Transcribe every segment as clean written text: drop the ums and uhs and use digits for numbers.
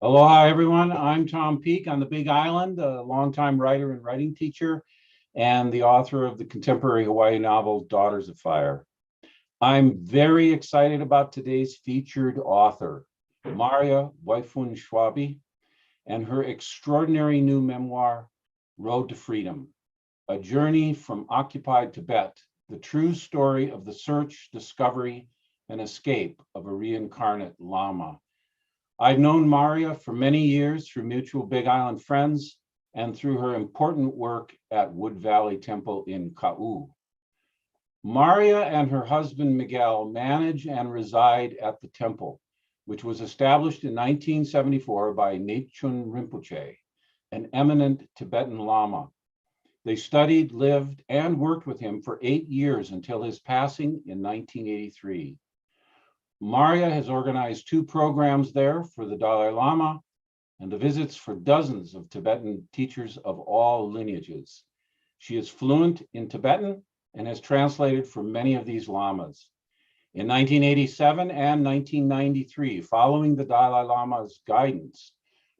Aloha, everyone. I'm Tom Peake on the Big Island, a longtime writer and writing teacher, and the author of the contemporary Hawaii novel, Daughters of Fire. I'm very excited about today's featured author, Marya Waifoon Schwabe, and her extraordinary new memoir, Road to Freedom, a journey from occupied Tibet, the true story of the search, discovery, and escape of a reincarnate Lama. I've known Marya for many years through mutual Big Island friends and through her important work at Wood Valley Temple in Ka'u. Marya and her husband Miguel manage and reside at the temple, which was established in 1974 by Nechung Rinpoche, an eminent Tibetan Lama. They studied, lived, and worked with him for 8 years until his passing in 1983. Marya has organized 2 programs there for the Dalai Lama and the visits for dozens of Tibetan teachers of all lineages. She is fluent in Tibetan and has translated for many of these lamas. In 1987 and 1993, following the Dalai Lama's guidance,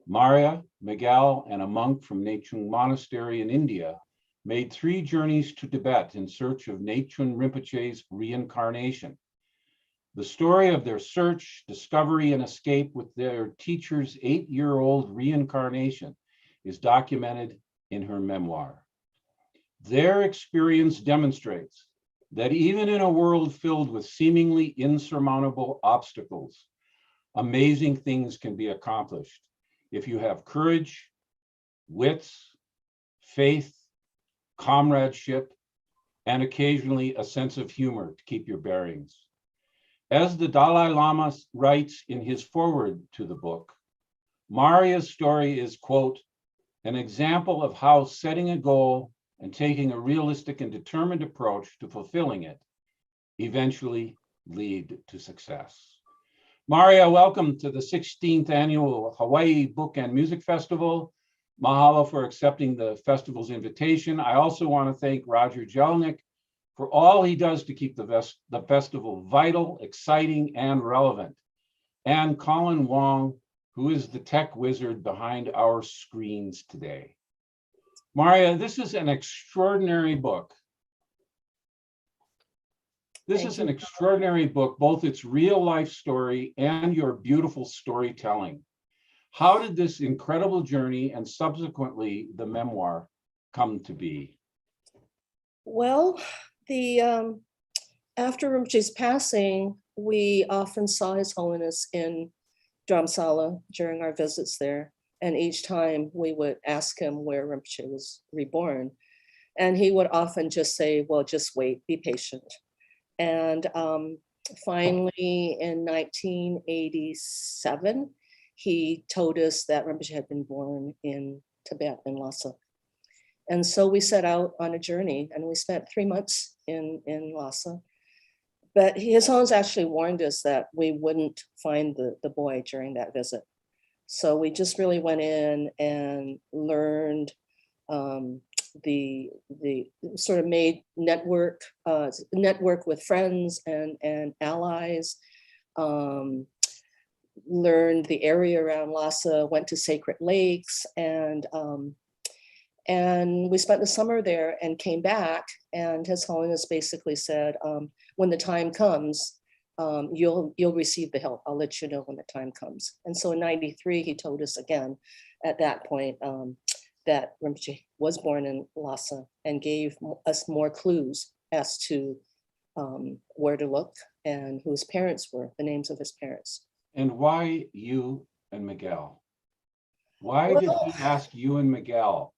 Marya, Miguel, and a monk from Nechung Monastery in India made 3 journeys to Tibet in search of Nechung Rinpoche's reincarnation. The story of their search, discovery, and escape with their teacher's 8-year-old reincarnation is documented in her memoir. Their experience demonstrates that even in a world filled with seemingly insurmountable obstacles, amazing things can be accomplished if you have courage, wits, faith, comradeship, and occasionally a sense of humor to keep your bearings. As the Dalai Lama writes in his foreword to the book, Marya's story is, quote, an example of how setting a goal and taking a realistic and determined approach to fulfilling it eventually lead to success. Marya, welcome to the 16th annual Hawaii Book and Music Festival. Mahalo for accepting the festival's invitation. I also want to thank Roger Jelnick for all he does to keep the festival vital, exciting, and relevant. And Colin Wong, who is the tech wizard behind our screens today. Marya, this is an extraordinary book. This is an extraordinary book, both its real life story and your beautiful storytelling. How did this incredible journey and subsequently the memoir come to be? Well, after Rinpoche's passing, we often saw His Holiness in Dharamsala during our visits there. And each time we would ask him where Rinpoche was reborn. And he would often just say, well, just wait, be patient. And finally, in 1987, he told us that Rinpoche had been born in Tibet, in Lhasa. And so we set out on a journey and we spent 3 months in Lhasa. But His Holiness actually warned us that we wouldn't find the boy during that visit. So we just really went in and learned the sort of made network with friends and allies, learned the area around Lhasa, went to sacred lakes, and we spent the summer there and came back, and His Holiness basically said, when the time comes, you'll receive the help. I'll let you know when the time comes. And so in 93, he told us again at that point that Rinpoche was born in Lhasa and gave us more clues as to where to look and who his parents were, the names of his parents. And why you and Miguel? Why did he ask you and Miguel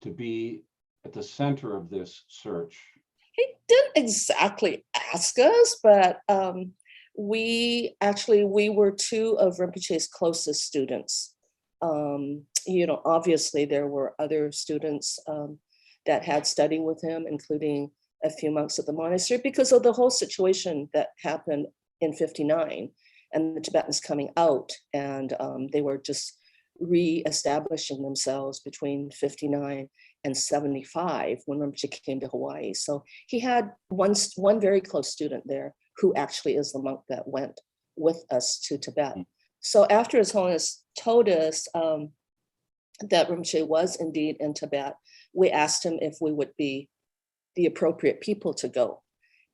to be at the center of this search? He didn't exactly ask us, but we were 2 of Rinpoche's closest students. Obviously there were other students that had studied with him, including a few monks at the monastery, because of the whole situation that happened in 59 and the Tibetans coming out, and they were just re-establishing themselves between 59 and 75 when Rinpoche came to Hawaii. So he had one very close student there who actually is the monk that went with us to Tibet. So after His Holiness told us that Rinpoche was indeed in Tibet, we asked him if we would be the appropriate people to go.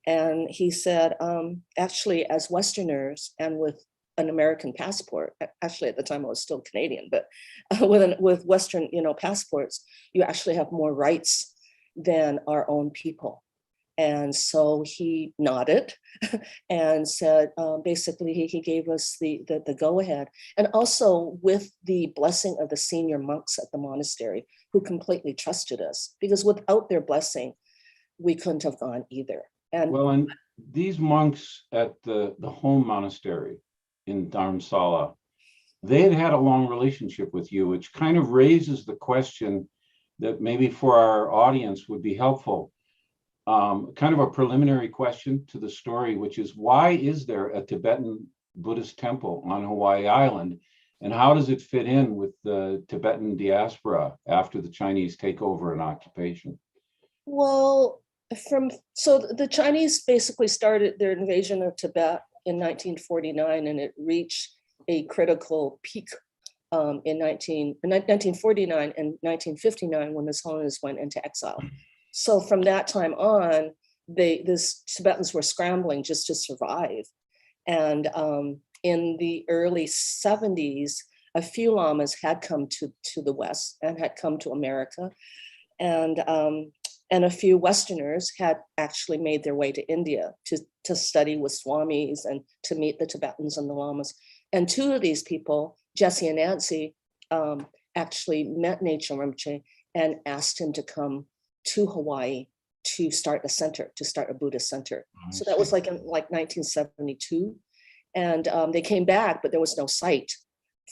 And he said, actually, as Westerners and with an American passport, actually at the time I was still Canadian, but with Western, passports, you actually have more rights than our own people. And so he nodded and said, basically, he gave us the go ahead. And also with the blessing of the senior monks at the monastery, who completely trusted us, because without their blessing, we couldn't have gone either. And these monks at the home monastery in Dharamsala, they had a long relationship with you, which kind of raises the question that maybe for our audience would be helpful. Kind of a preliminary question to the story, which is, why is there a Tibetan Buddhist temple on Hawai'i Island? And how does it fit in with the Tibetan diaspora after the Chinese takeover and occupation? Well, so the Chinese basically started their invasion of Tibet in 1949, and it reached a critical peak in 1949 and 1959 when His Holiness went into exile. So from that time on, these Tibetans were scrambling just to survive. And in the early 70s, a few lamas had come to the West and had come to America. And a few Westerners had actually made their way to India to study with swamis and to meet the Tibetans and the lamas. And two of these people, Jesse and Nancy, actually met Nechung Rinpoche and asked him to come to Hawaii to start a center, to start a Buddhist center. So that was like in 1972. And they came back, but there was no site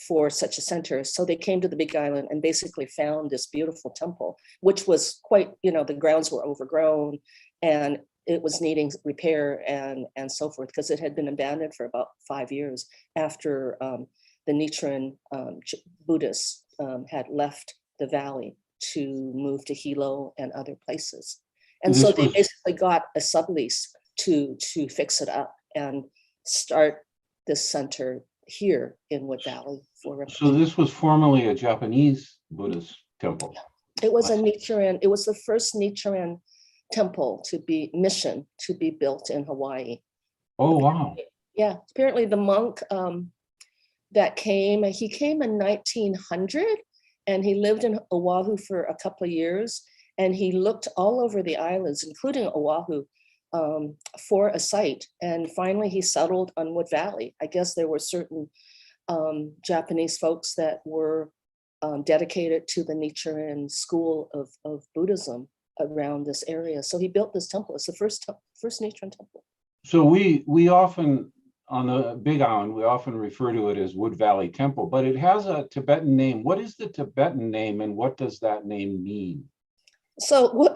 for such a center. So they came to the Big Island and basically found this beautiful temple, which was quite, the grounds were overgrown and it was needing repair and so forth, because it had been abandoned for about 5 years after the Nichiren Buddhists had left the valley to move to Hilo and other places. And so they basically got a sublease to fix it up and start this center here in Wood Valley for Rinpoche. So this was formerly a Japanese Buddhist temple. It was a Nichiren, it was the first Nichiren temple mission to be built in Hawaii. Oh, wow. Yeah, apparently the monk that came, he came in 1900 and he lived in Oahu for a couple of years, and he looked all over the islands, including Oahu, for a site. And finally he settled on Wood Valley. I guess there were certain Japanese folks that were dedicated to the Nichiren school of Buddhism around this area. So he built this temple. It's the first Nichiren temple. So we often, on the Big Island, we often refer to it as Wood Valley Temple, but it has a Tibetan name. What is the Tibetan name and what does that name mean? So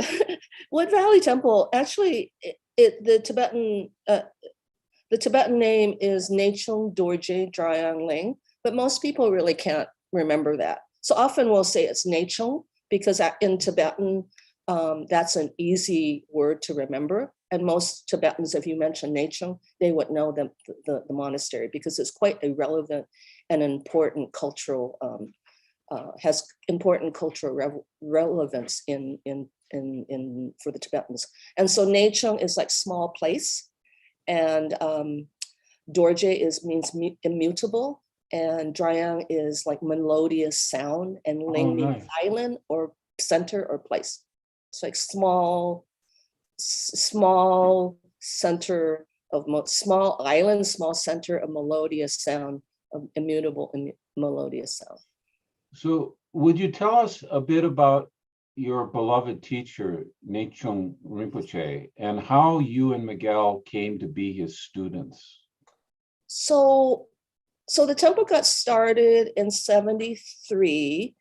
Wood Valley Temple, actually, the Tibetan name is Nechung Dorje Drayang Ling, but most people really can't remember that. So often we'll say it's Nechung, because in Tibetan, that's an easy word to remember. And most Tibetans, if you mention Nechung, they would know the monastery, because it's quite a relevant and important cultural, has important cultural relevance in for the Tibetans. And so Nechung is like small place, and Dorje means immutable, and Drayang is like melodious sound, and Ling means island or center or place. It's like small center of small island, small center of melodious sound, of immutable and melodious sound. So would you tell us a bit about your beloved teacher, Nechung Rinpoche, and how you and Miguel came to be his students? So the temple got started in 73,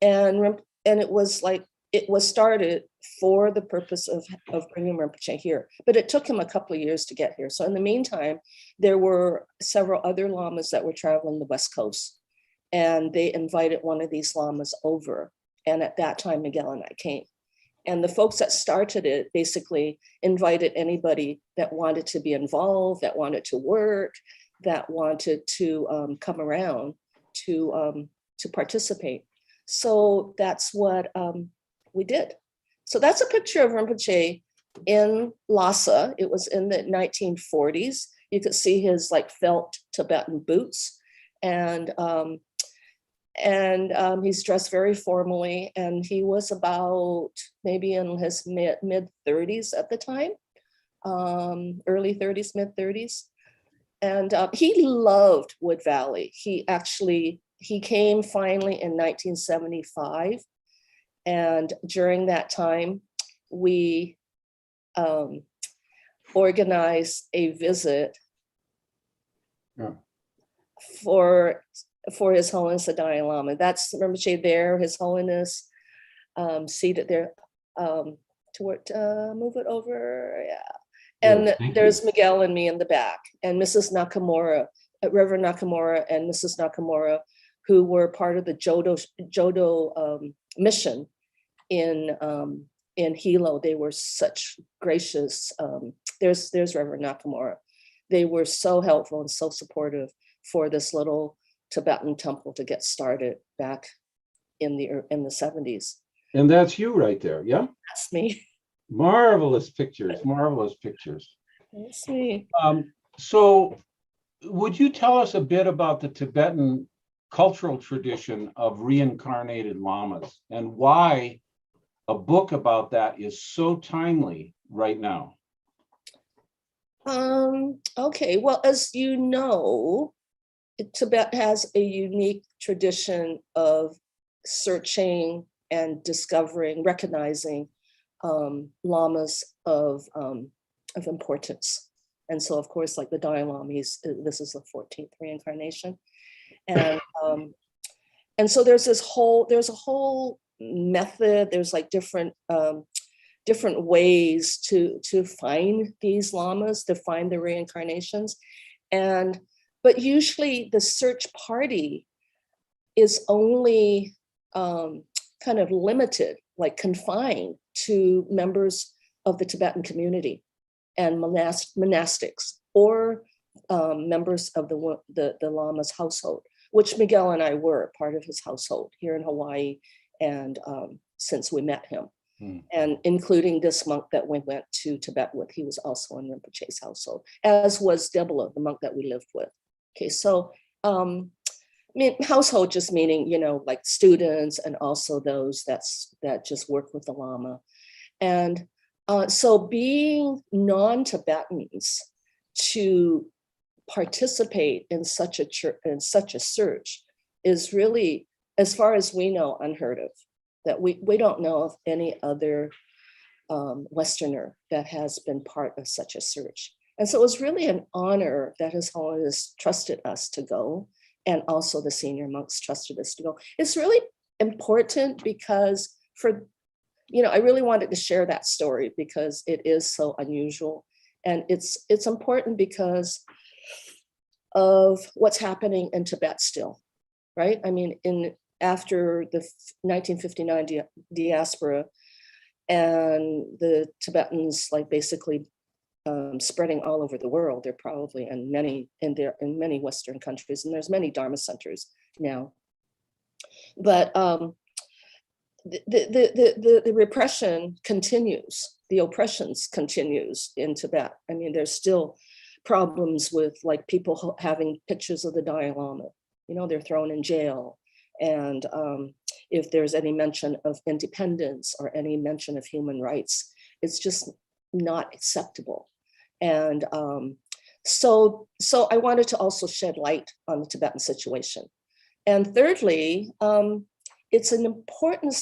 and it was started for the purpose of bringing Rinpoche here. But it took him a couple of years to get here. So in the meantime, there were several other lamas that were traveling the West Coast, and they invited one of these lamas over. And at that time, Miguel and I came. And the folks that started it basically invited anybody that wanted to be involved, that wanted to work. that wanted to come around to participate. So that's what we did. So that's a picture of Rinpoche in Lhasa. It was in the 1940s. You could see his like felt Tibetan boots, and he's dressed very formally, and he was about maybe in his mid 30s at the time, early 30s, mid 30s. And he loved Wood Valley. He came finally in 1975. And during that time, we organized a visit for His Holiness the Dalai Lama. That's Rinpoche there, His Holiness seated there. Move it over, yeah. And there's Miguel and me in the back, and Mrs. Nakamura, Reverend Nakamura and Mrs. Nakamura, who were part of the Jodo mission in Hilo. They were such gracious. There's Reverend Nakamura. They were so helpful and so supportive for this little Tibetan temple to get started back in the 70s. And that's you right there, yeah? That's me. Marvelous pictures, marvelous pictures. That's me. So would you tell us a bit about the Tibetan cultural tradition of reincarnated lamas and why a book about that is so timely right now? Okay, well, as you know, Tibet has a unique tradition of searching and discovering, recognizing lamas of importance. And so, of course, like the Dalai Lama, this is the 14th reincarnation. And so there's a whole method, there's like different ways to find these lamas, to find the reincarnations. But usually the search party is only kind of limited, like confined to members of the Tibetan community and monastics, or members of the Lama's household, which Miguel and I were part of his household here in Hawaii, and since we met him. And including this monk that we went to Tibet with, he was also in Rinpoche's household, as was Debla, the monk that we lived with. Okay, so I mean, household just meaning, like students and also those that just work with the Lama. And so being non-Tibetans to participate in such a search is really, as far as we know, unheard of. That we don't know of any other Westerner that has been part of such a search. And so it was really an honor that His Holiness trusted us to go, and also the senior monks trusted us to go. It's really important because I really wanted to share that story because it is so unusual. And it's important because of what's happening in Tibet still, right? I mean, after the 1959 diaspora and the Tibetans like basically spreading all over the world, they're probably in many Western countries, and there's many Dharma centers now. But the repression continues, the oppressions continues in Tibet. I mean, there's still problems with like people having pictures of the Dalai Lama, they're thrown in jail. And if there's any mention of independence or any mention of human rights, it's just not acceptable. And so I wanted to also shed light on the Tibetan situation. And thirdly, it's an important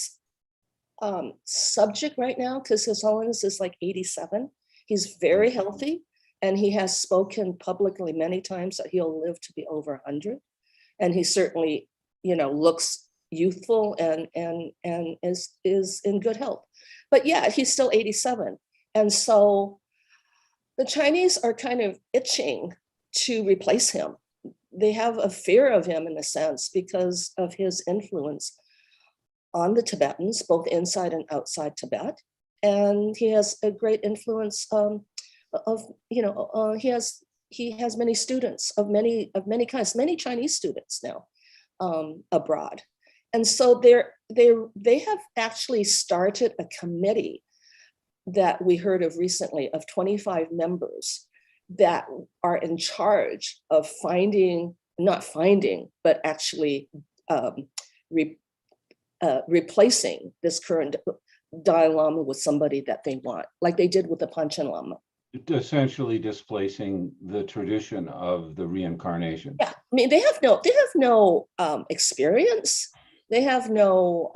subject right now because His Holiness is like 87. He's very healthy, and he has spoken publicly many times that he'll live to be over 100. And he certainly looks youthful and is in good health. But yeah, he's still 87. And so the Chinese are kind of itching to replace him. They have a fear of him in a sense because of his influence on the Tibetans, both inside and outside Tibet. And he has a great influence he has he has many students of many kinds, many Chinese students now abroad. And so they have actually started a committee that we heard of recently of 25 members that are in charge of not finding, but actually replacing this current Dalai Lama with somebody that they want, like they did with the Panchen Lama. Essentially displacing the tradition of the reincarnation. Yeah, I mean, they have no experience. They have no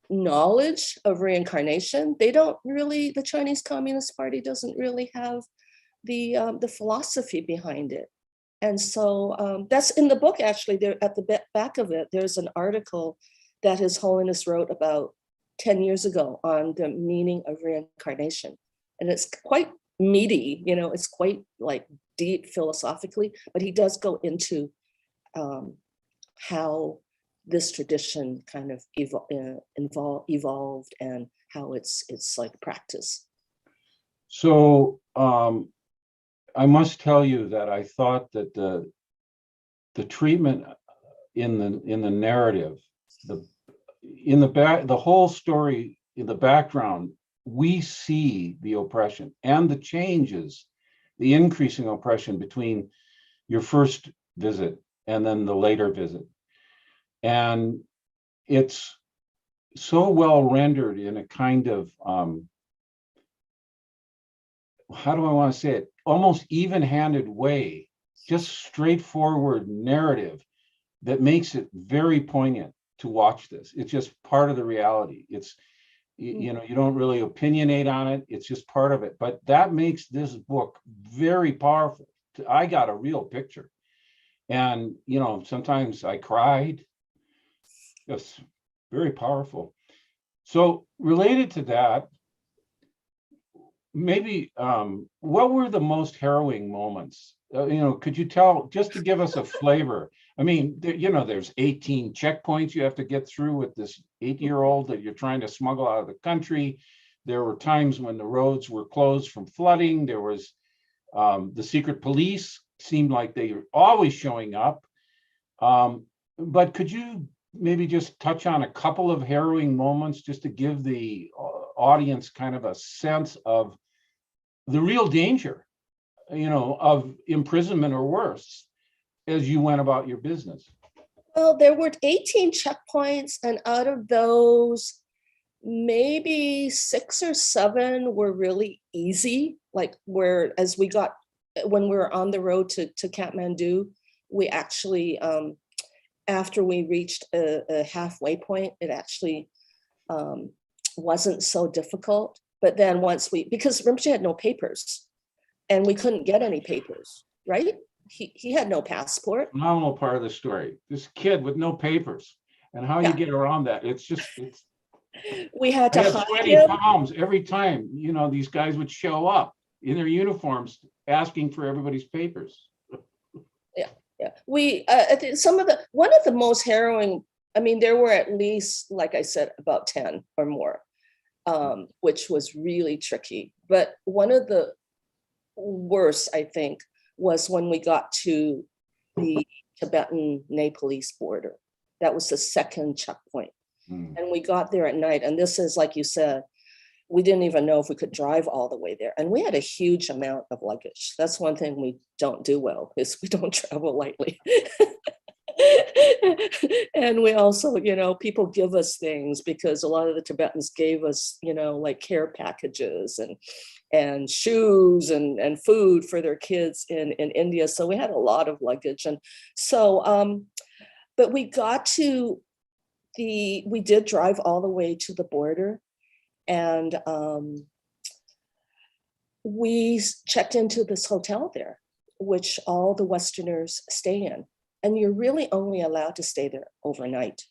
knowledge of reincarnation. They don't really, the Chinese Communist Party doesn't really have the philosophy behind it. And so that's in the book, actually. There at the back of it, there's an article that His Holiness wrote about 10 years ago on the meaning of reincarnation. And it's quite meaty, you know, it's quite like deep philosophically, but he does go into how this tradition kind of evolved and how it's like practice. So I must tell you that I thought that the treatment in the narrative, the whole story in the background, we see the oppression and the changes, the increasing oppression between your first visit and then the later visit. And it's so well rendered in a kind of, how do I want to say it, almost even-handed way, just straightforward narrative that makes it very poignant to watch this. It's just part of the reality. It's, you know, you don't really opinionate on it. It's just part of it. But that makes this book very powerful. I got a real picture. And, you know, sometimes I cried. It's very powerful. So related to that, maybe what were the most harrowing moments? You know, could you tell, just to give us a flavor? I mean, you know, there's 18 checkpoints you have to get through with this 8-year-old that you're trying to smuggle out of the country. There were times when the roads were closed from flooding. There was the secret police seemed like they were always showing up. But could you maybe just touch on a couple of harrowing moments just to give the audience kind of a sense of the real danger, you know, of imprisonment or worse as you went about your business? Well, there were 18 checkpoints, and out of those, maybe 6 or 7 were really easy. Like when we were on the road to Kathmandu, we actually, after we reached a halfway point, it actually wasn't so difficult. But then because Rinpoche had no papers, and we couldn't get any papers, right? He had no passport. Phenomenal part of the story. This kid with no papers, and how you get around that. It's we had to hide sweaty palms every time, you know, these guys would show up in their uniforms asking for everybody's papers. Yeah. We one of the most harrowing, I mean, there were at least, like I said, about 10 or more, which was really tricky. But one of the worst, I think, was when we got to the Tibetan Nepalese border. That was the second checkpoint. And we got there at night. And this is, like you said, we didn't even know if we could drive all the way there. And we had a huge amount of luggage. That's one thing we don't do well, is we don't travel lightly. And we also, you know, people give us things, because a lot of the Tibetans gave us, you know, like care packages and shoes and food for their kids in India. So we had a lot of luggage. And so, but we did drive all the way to the border, and we checked into this hotel there, which all the Westerners stay in. And you're really only allowed to stay there overnight.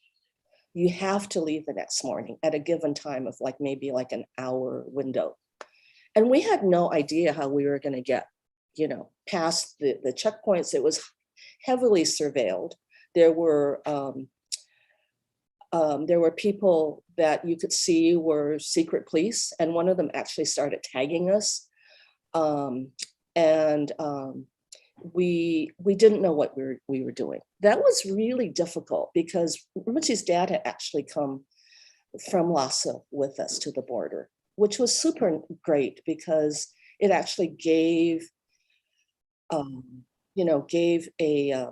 You have to leave the next morning at a given time of like maybe like an hour window. And we had no idea how we were going to get, you know, past the checkpoints. It was heavily surveilled. There were people that you could see were secret police, and one of them actually started tagging us. And we didn't know what we were doing. That was really difficult because Rinpoche's dad had actually come from Lhasa with us to the border, which was super great because it actually gave, gave a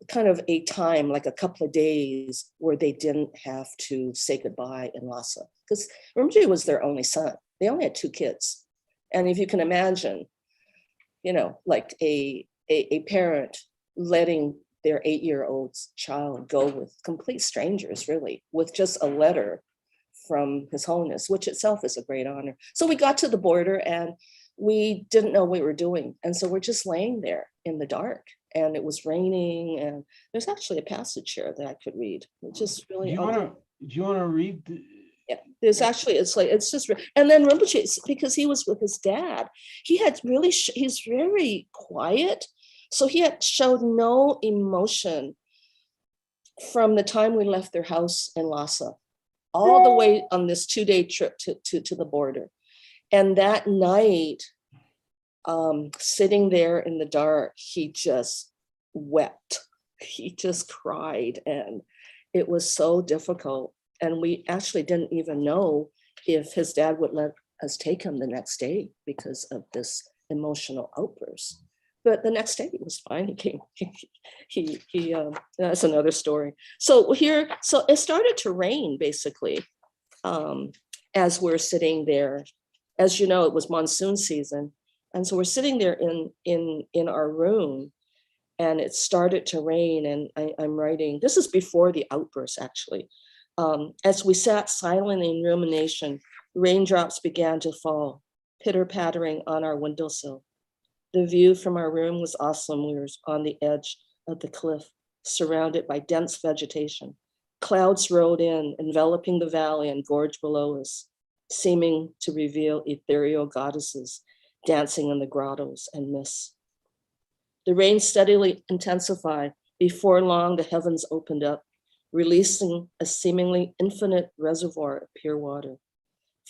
kind of a time, like a couple of days, where they didn't have to say goodbye in Lhasa, because Rinpoche was their only son. They only had 2 kids. And if you can imagine, like a parent letting their 8-year-old child go with complete strangers, really, with just a letter from His Holiness, which itself is a great honor. So we got to the border and we didn't know what we were doing. And so we're just laying there in the dark, and it was raining, and there's actually a passage here that I could read, which is really. Do you want to read? Yeah, there's actually, it's just, and then Rinpoche, because he was with his dad, he's very quiet. So he had showed no emotion from the time we left their house in Lhasa, all the way on this 2-day trip to the border. And that night, sitting there in the dark, he just wept. He just cried, and it was so difficult. And we actually didn't even know if his dad would let us take him the next day because of this emotional outburst. But the next day he was fine. He came. That's another story. So it started to rain basically as we're sitting there. As you know, it was monsoon season, and so we're sitting there in our room, and it started to rain. And I'm writing. This is before the outburst, actually. As we sat silent in rumination, raindrops began to fall, pitter-pattering on our windowsill. The view from our room was awesome. We were on the edge of the cliff, surrounded by dense vegetation. Clouds rolled in, enveloping the valley and gorge below us, seeming to reveal ethereal goddesses dancing in the grottos and mists. The rain steadily intensified. Before long, the heavens opened up, releasing a seemingly infinite reservoir of pure water.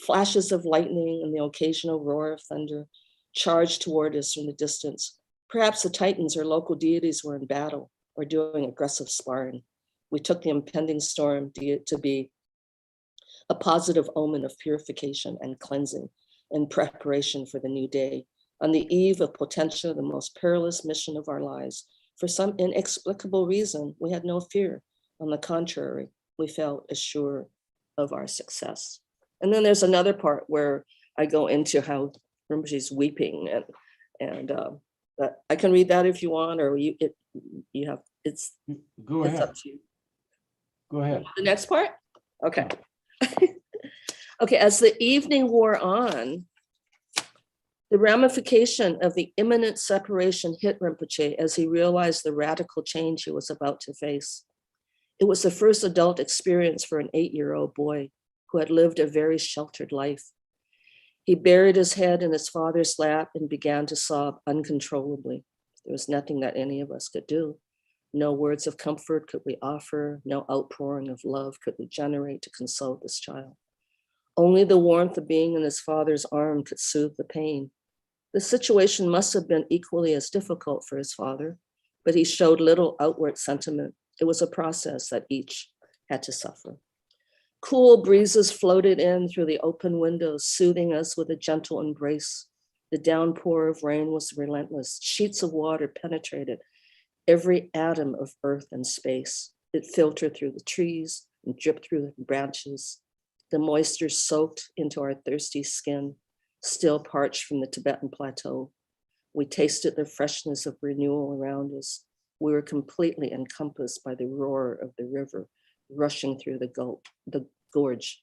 Flashes of lightning and the occasional roar of thunder charged toward us from the distance. Perhaps the Titans or local deities were in battle or doing aggressive sparring. We took the impending storm to be a positive omen of purification and cleansing in preparation for the new day. On the eve of potentially the most perilous mission of our lives, for some inexplicable reason, we had no fear. On the contrary, we felt assured of our success. And then there's another part where I go into how Rinpoche's weeping, and but I can read that if you want, or it's Go ahead. up to you. Go ahead. The next part? Okay. Okay, as the evening wore on, the ramification of the imminent separation hit Rinpoche as he realized the radical change he was about to face. It was the first adult experience for an 8-year-old boy who had lived a very sheltered life. He buried his head in his father's lap and began to sob uncontrollably. There was nothing that any of us could do. No words of comfort could we offer. No outpouring of love could we generate to console this child. Only the warmth of being in his father's arm could soothe the pain. The situation must have been equally as difficult for his father, but he showed little outward sentiment. It was a process that each had to suffer. Cool breezes floated in through the open windows, soothing us with a gentle embrace. The downpour of rain was relentless. Sheets of water penetrated every atom of earth and space. It filtered through the trees and dripped through the branches. The moisture soaked into our thirsty skin, still parched from the Tibetan plateau. We tasted the freshness of renewal around us. We were completely encompassed by the roar of the river rushing through the gorge,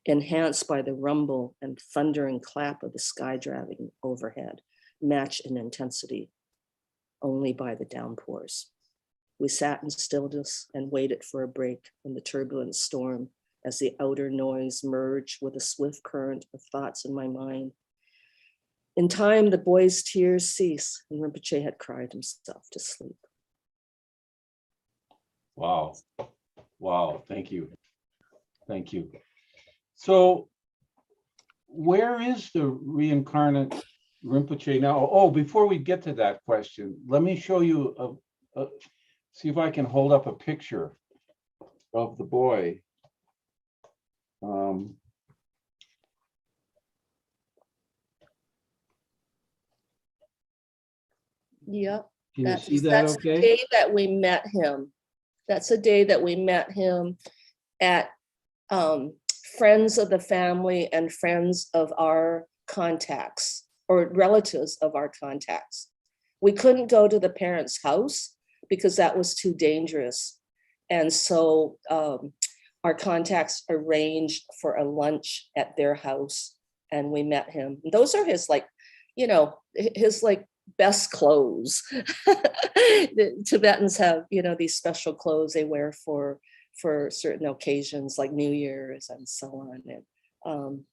enhanced by the rumble and thundering clap of the sky dragon overhead, matched in intensity only by the downpours. We sat in stillness and waited for a break in the turbulent storm as the outer noise merged with a swift current of thoughts in my mind. In time, the boy's tears ceased and Rinpoche had cried himself to sleep. Wow. Wow. Thank you. Thank you. So where is the reincarnate Rinpoche now. Oh, before we get to that question, let me show you see if I can hold up a picture of the boy. Yep. Can you see that That's okay? the day that we met him. That's the day that we met him at friends of the family and friends of our contacts or relatives of our contacts. We couldn't go to the parents' house because that was too dangerous. And so our contacts arranged for a lunch at their house and we met him. Those are his his best clothes. The Tibetans have, these special clothes they wear for certain occasions like New Year's and so on. And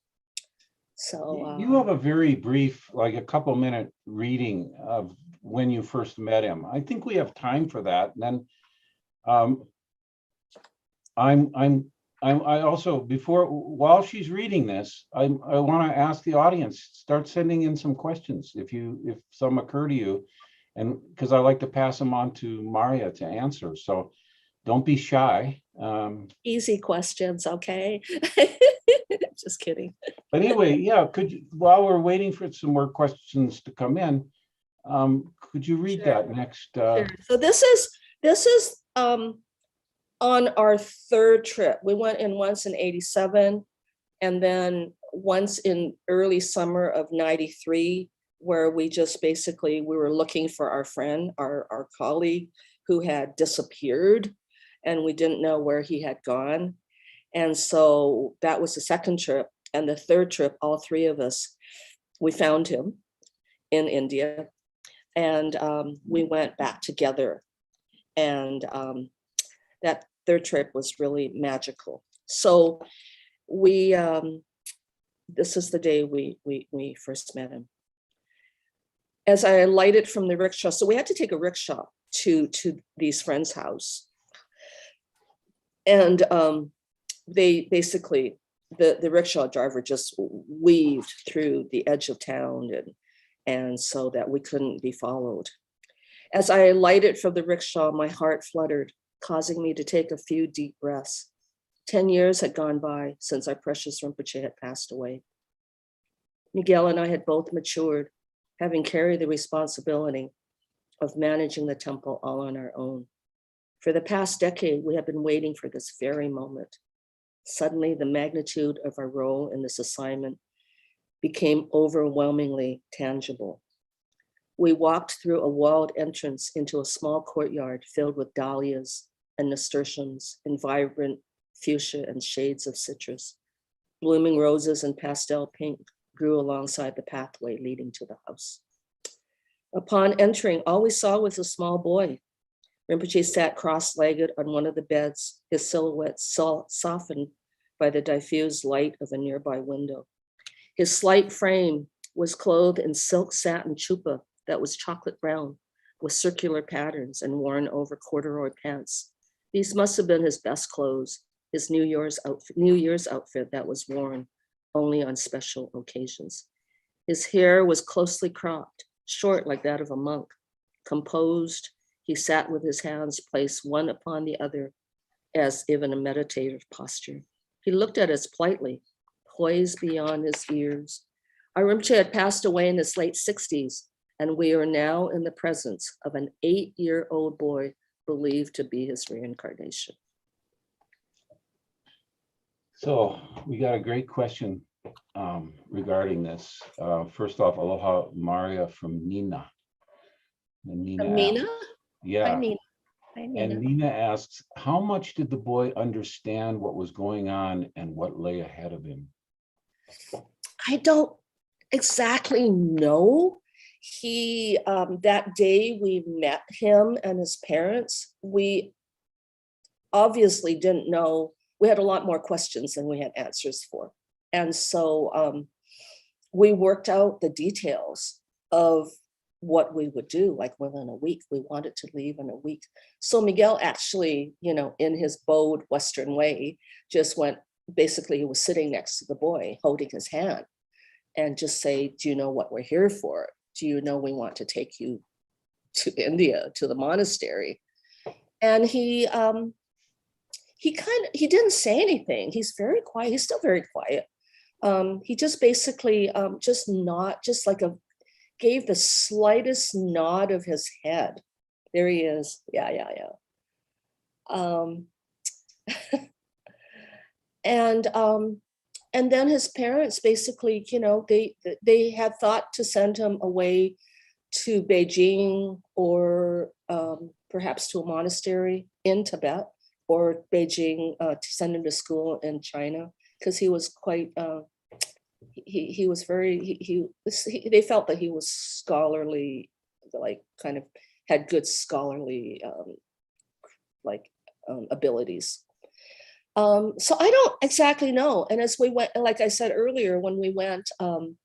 you have a very brief, like a couple minute reading of when you first met him. I think we have time for that. And then I also, while she's reading this, I want to ask the audience, start sending in some questions if some occur to you, and because I like to pass them on to Marya to answer. So don't be shy. Easy questions, okay? Just kidding. But anyway, yeah, while we're waiting for some more questions to come in, could you read that next? Sure. So this is on our third trip. We went in once in 87 and then once in early summer of 93, where we just we were looking for our friend, our colleague who had disappeared and we didn't know where he had gone. And so that was the second trip. And the third trip, all three of us, we found him in India and we went back together. And that third trip was really magical. So this is the day we first met him. As I alighted from the rickshaw, so we had to take a rickshaw to these friends' house. And they basically, the rickshaw driver just weaved through the edge of town and so that we couldn't be followed. As I alighted from the rickshaw, my heart fluttered, causing me to take a few deep breaths. 10 years had gone by since our precious Rinpoche had passed away. Miguel and I had both matured, having carried the responsibility of managing the temple all on our own. For the past decade, we have been waiting for this very moment. Suddenly, the magnitude of our role in this assignment became overwhelmingly tangible. We walked through a walled entrance into a small courtyard filled with dahlias and nasturtiums in vibrant fuchsia and shades of citrus. Blooming roses and pastel pink grew alongside the pathway leading to the house. Upon entering, all we saw was a small boy. Rinpoche sat cross-legged on one of the beds, his silhouette softened by the diffused light of a nearby window. His slight frame was clothed in silk satin chupa that was chocolate brown with circular patterns and worn over corduroy pants. These must have been his best clothes, his New Year's outfit that was worn only on special occasions. His hair was closely cropped, short like that of a monk. Composed, he sat with his hands placed one upon the other as if in a meditative posture. He looked at us politely, poised beyond his ears. Our Rinpoche had passed away in his late 60s, and we are now in the presence of an 8-year-old boy believed to be his reincarnation. So we got a great question regarding this. First off, aloha Marya from Nina. And Nina asks, yeah. Hi, Nina. Hi, Nina. And Nina asks, how much did the boy understand what was going on and what lay ahead of him? I don't exactly know. He, that day we met him and his parents, we obviously didn't know. We had a lot more questions than we had answers for. And so we worked out the details of what we would do, like within a week. We wanted to leave in a week. So Miguel actually, in his bold Western way, just went, basically he was sitting next to the boy, holding his hand. and just say, do you know what we're here for? Do you know we want to take you to India, to the monastery? And he didn't say anything. He's very quiet. He's still very quiet. He just basically gave the slightest nod of his head. There he is. Yeah. And then his parents basically, they had thought to send him away to Beijing, or perhaps to a monastery in Tibet, or Beijing, to send him to school in China, because he was quite, they felt that he was scholarly, like kind of had good scholarly abilities. So I don't exactly know. And as we went, like I said earlier, when we went on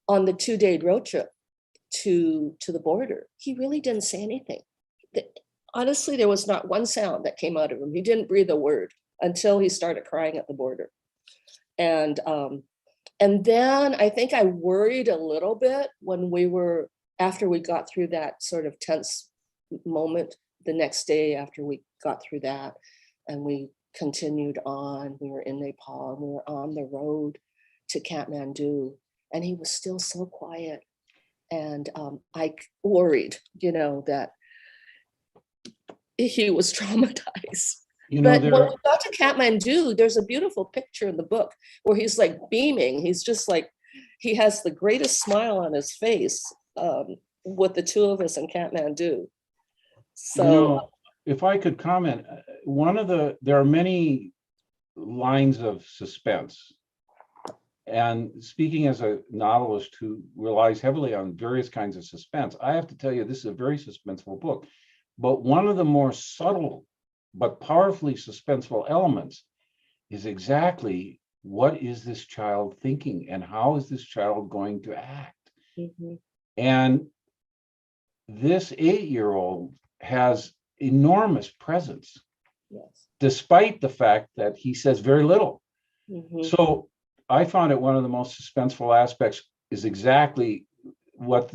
the 2-day road trip to the border, he really didn't say anything. Honestly, there was not one sound that came out of him. He didn't breathe a word until he started crying at the border. And then I think I worried a little bit after we got through that sort of tense moment the next day after we got through that, and we continued on. We were in Nepal, and we were on the road to Kathmandu, and he was still so quiet. And I worried, that he was traumatized. But when we got to Kathmandu, there's a beautiful picture in the book where he's like beaming. He's just like, he has the greatest smile on his face with the two of us in Kathmandu. So, if I could comment, there are many lines of suspense. And speaking as a novelist who relies heavily on various kinds of suspense, I have to tell you, this is a very suspenseful book. But one of the more subtle but powerfully suspenseful elements is exactly, what is this child thinking and how is this child going to act? Mm-hmm. And this 8-year-old has enormous presence, yes, despite the fact that he says very little. mm-hmm. So I found it one of the most suspenseful aspects is exactly what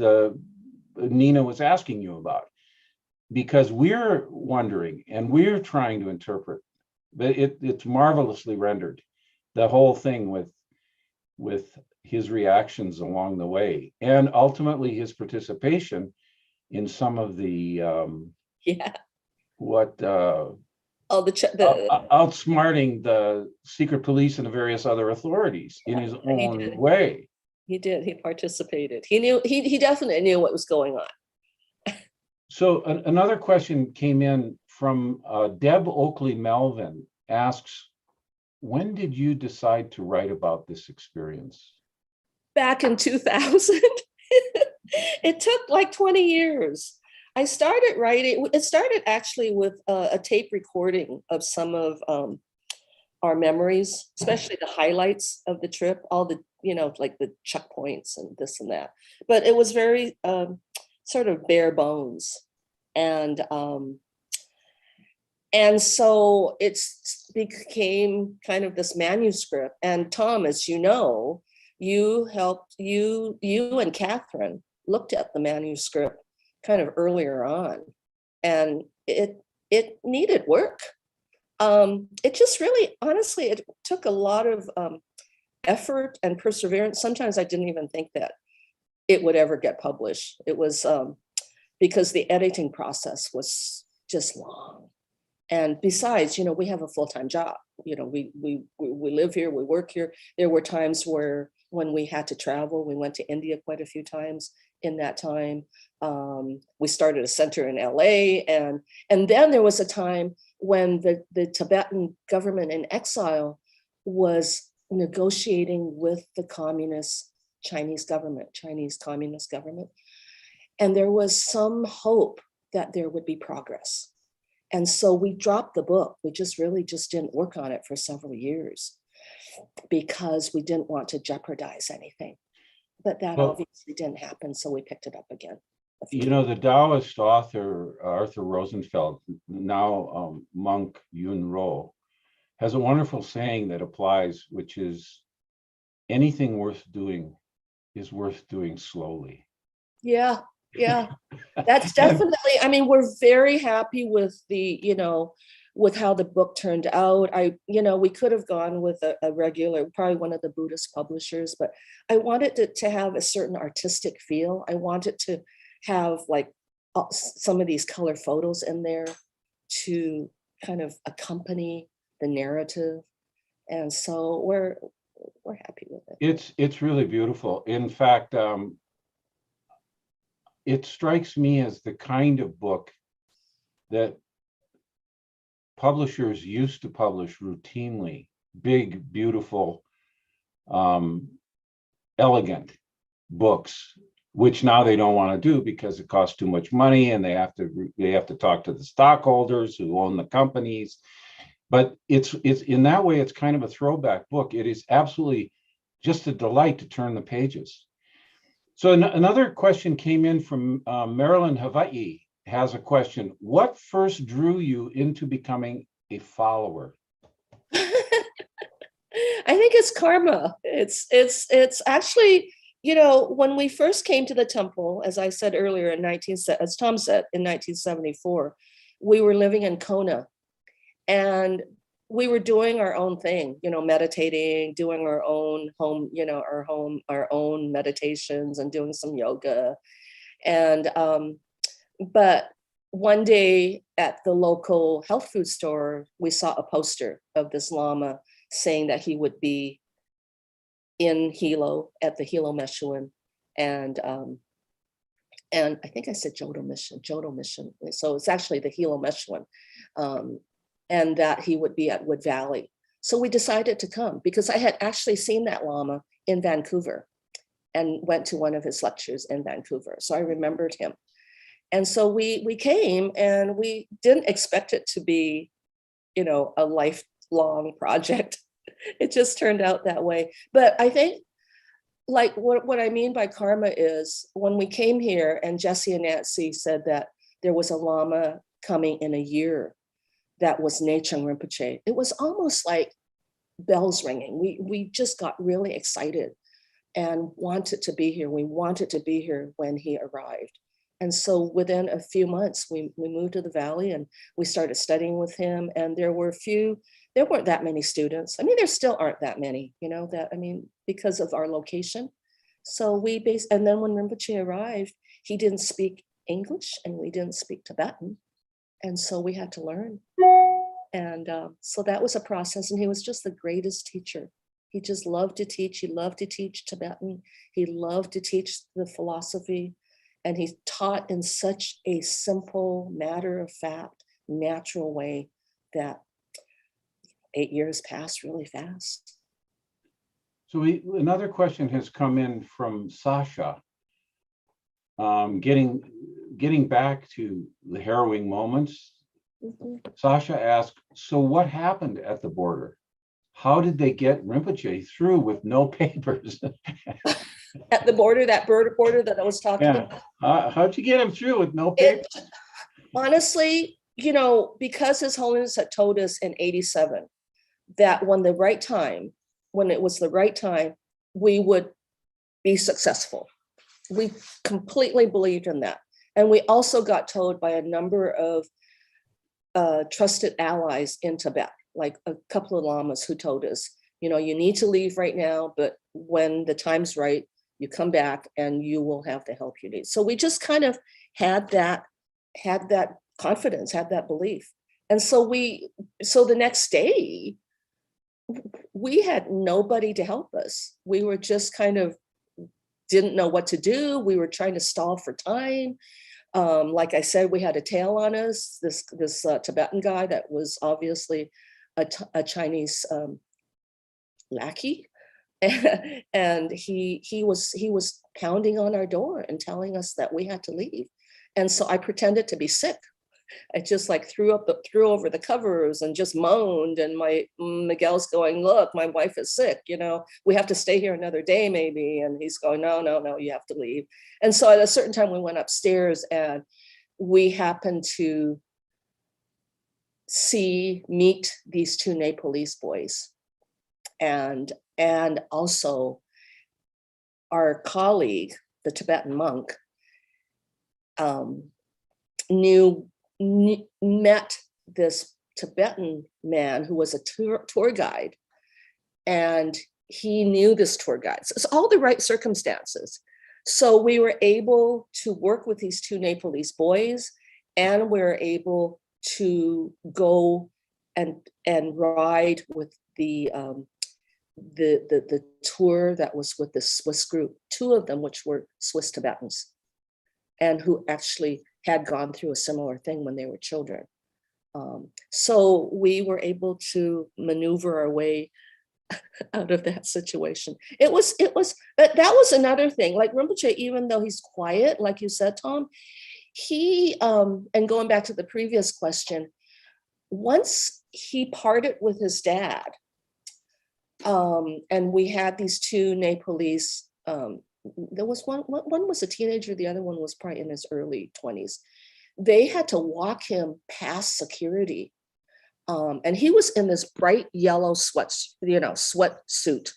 Nina was asking you about, because we're wondering and we're trying to interpret, but it's marvelously rendered, the whole thing with his reactions along the way, and ultimately his participation in some of the outsmarting the secret police and the various other authorities in his own way. He did. He participated. He knew. He definitely knew what was going on. So another question came in from Deb Oakley Melvin, asks, when did you decide to write about this experience? Back in 2000. It took like 20 years. I started writing. It started actually with a tape recording of some of our memories, especially the highlights of the trip, all the, like the checkpoints and this and that. But it was very sort of bare bones. And so it became kind of this manuscript. And Tom, as you know, you and Catherine looked at the manuscript kind of earlier on, and it needed work. It just really, honestly, it took a lot of effort and perseverance. Sometimes I didn't even think that it would ever get published. It was because the editing process was just long. And besides, we have a full-time job. We live here, we work here. There were times when we had to travel. We went to India quite a few times in that time. We started a center in LA, and then there was a time when the Tibetan government in exile was negotiating with the Chinese communist government. And there was some hope that there would be progress. And so we dropped the book. We just didn't work on it for several years because we didn't want to jeopardize anything. But that obviously didn't happen, so we picked it up again. The Taoist author, Arthur Rosenfeld, now monk Yun Ro, has a wonderful saying that applies, which is, anything worth doing is worth doing slowly. Yeah, yeah. That's definitely, I mean, we're very happy with the, with how the book turned out. We could have gone with a regular, probably one of the Buddhist publishers, but I wanted it to have a certain artistic feel. I wanted to have like some of these color photos in there to kind of accompany the narrative. And so we're happy with it. It's really beautiful. In fact, it strikes me as the kind of book that publishers used to publish routinely, big, beautiful, elegant books, which now they don't want to do because it costs too much money and they have to talk to the stockholders who own the companies. But it's in that way, it's kind of a throwback book. It is absolutely just a delight to turn the pages. So another question came in from Maryland, Hawaii, has a question. What first drew you into becoming a follower? I think it's karma. It's actually, when we first came to the temple, as I said earlier as Tom said, in 1974, we were living in Kona and we were doing our own thing, meditating, doing our own home, our own meditations and doing some yoga. And, but one day at the local health food store, we saw a poster of this Lama saying that he would be in Hilo at the Hilo Meshuen, and I think I said Jodo Mission. So it's actually the Hilo Meshuen, and that he would be at Wood Valley. So we decided to come because I had actually seen that Lama in Vancouver and went to one of his lectures in Vancouver. So I remembered him. And so we came and we didn't expect it to be, a lifelong project. It just turned out that way. But I think like what I mean by karma is when we came here and Jesse and Nancy said that there was a Lama coming in a year that was Nechung Rinpoche, it was almost like bells ringing. We just got really excited and wanted to be here. We wanted to be here when he arrived. And so within a few months, we moved to the Valley and we started studying with him. And there weren't that many students. I mean, there still aren't that many, because of our location. So and then when Rinpoche arrived, he didn't speak English and we didn't speak Tibetan. And so we had to learn. And so that was a process. And he was just the greatest teacher. He just loved to teach. He loved to teach Tibetan. He loved to teach the philosophy. And he taught in such a simple, matter-of-fact, natural way that 8 years passed really fast. So another question has come in from Sasha. Getting back to the harrowing moments, Sasha asked, so what happened at the border? How did they get Rinpoche through with no papers? At the border, that border that I was talking about. How'd you get him through with no papers? Honestly, because His Holiness had told us in 87 that when it was the right time, we would be successful. We completely believed in that. And we also got told by a number of trusted allies in Tibet, like a couple of lamas who told us, you need to leave right now, but when the time's right, you come back and you will have the help you need. So we just kind of had that confidence, had that belief. And so the next day, we had nobody to help us. We were just kind of didn't know what to do. We were trying to stall for time. Like I said, we had a tail on us, this Tibetan guy that was obviously a Chinese lackey. And he was pounding on our door and telling us that we had to leave. And so I pretended to be sick. I just like threw over the covers and just moaned. And Miguel's going, look, my wife is sick. We have to stay here another day maybe. And he's going, no, you have to leave. And so at a certain time we went upstairs and we happened to meet these two Nepalese boys. And also our colleague, the Tibetan monk, met this Tibetan man who was a tour guide, and he knew this tour guide. So it's all the right circumstances. So we were able to work with these two Nepalese boys, and we were able to go and ride with the tour that was with the Swiss group, two of them which were Swiss Tibetans, and who actually had gone through a similar thing when they were children. So we were able to maneuver our way out of that situation. But that was another thing. Like Rinpoche, even though he's quiet, like you said, Tom, he, and going back to the previous question, once he parted with his dad, and we had these two Nepalese, there was one was a teenager, the other one was probably in his early 20s. They had to walk him past security. And he was in this bright yellow sweatsuit.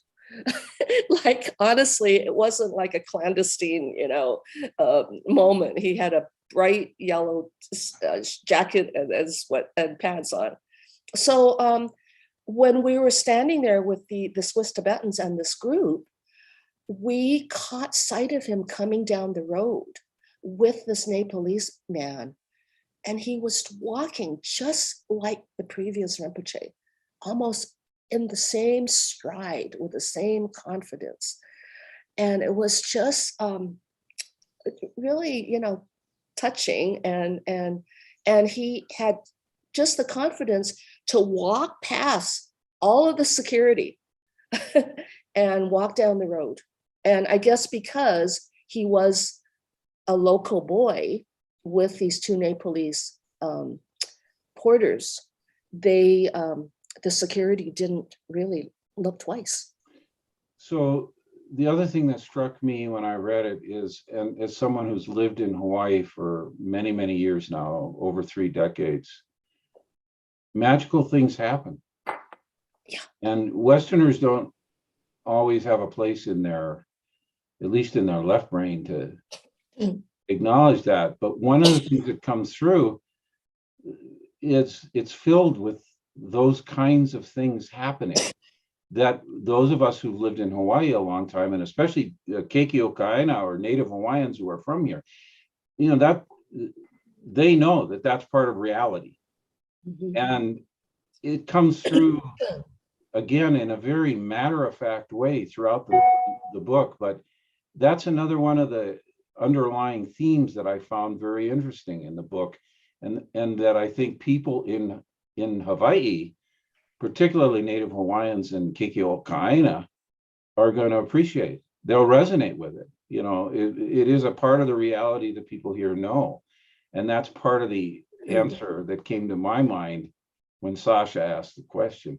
Like, honestly, it wasn't like a clandestine, moment. He had a bright yellow jacket and sweat and pants on. So when we were standing there with the Swiss Tibetans and this group, we caught sight of him coming down the road with this Nepalese man. And he was walking just like the previous Rinpoche, almost in the same stride with the same confidence. And it was just really, touching. And he had just the confidence to walk past all of the security and walk down the road. And I guess because he was a local boy with these two Nepalese porters, the security didn't really look twice. So the other thing that struck me when I read it is, and as someone who's lived in Hawaii for many, many years now, over 3 decades, magical things happen. Yeah. And Westerners don't always have a place in their, at least in their left brain, to acknowledge that. But one of the things that comes through is it's filled with those kinds of things happening, that those of us who've lived in Hawaii a long time, and especially Keiki Kaina or Native Hawaiians who are from here, that they know that that's part of reality. Mm-hmm. And it comes through again in a very matter-of-fact way throughout the book. But that's another one of the underlying themes that I found very interesting in the book, and that I think people in Hawaii, particularly Native Hawaiians and Keiki are going to appreciate. They'll resonate with it. It is a part of the reality that people here know. And that's part of the answer that came to my mind when Sasha asked the question.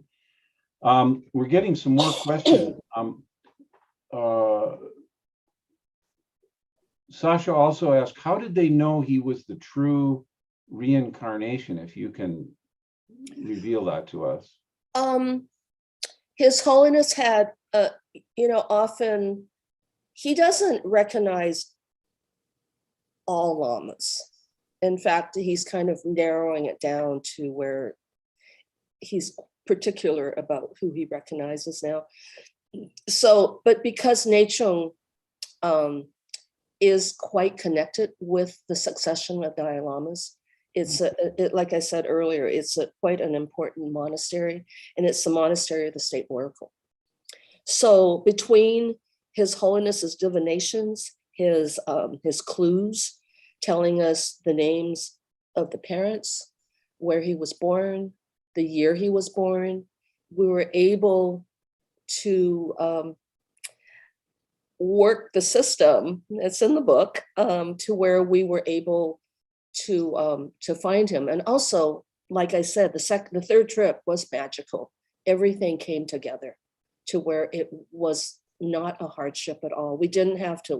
We're getting some more questions. Sasha also asked, how did they know he was the true reincarnation? If you can reveal that to us. His Holiness had, often, he doesn't recognize all lamas. In fact, he's kind of narrowing it down to where he's particular about who he recognizes now. So, but because Nechung is quite connected with the succession of Dalai Lamas, it's like I said earlier, it's quite an important monastery, and it's the monastery of the state oracle. So between His Holiness's divinations, his clues, telling us the names of the parents, where he was born, the year he was born, we were able to work the system, it's in the book, to where we were able to find him. And also, like I said, the third trip was magical. Everything came together to where it was not a hardship at all. We didn't have to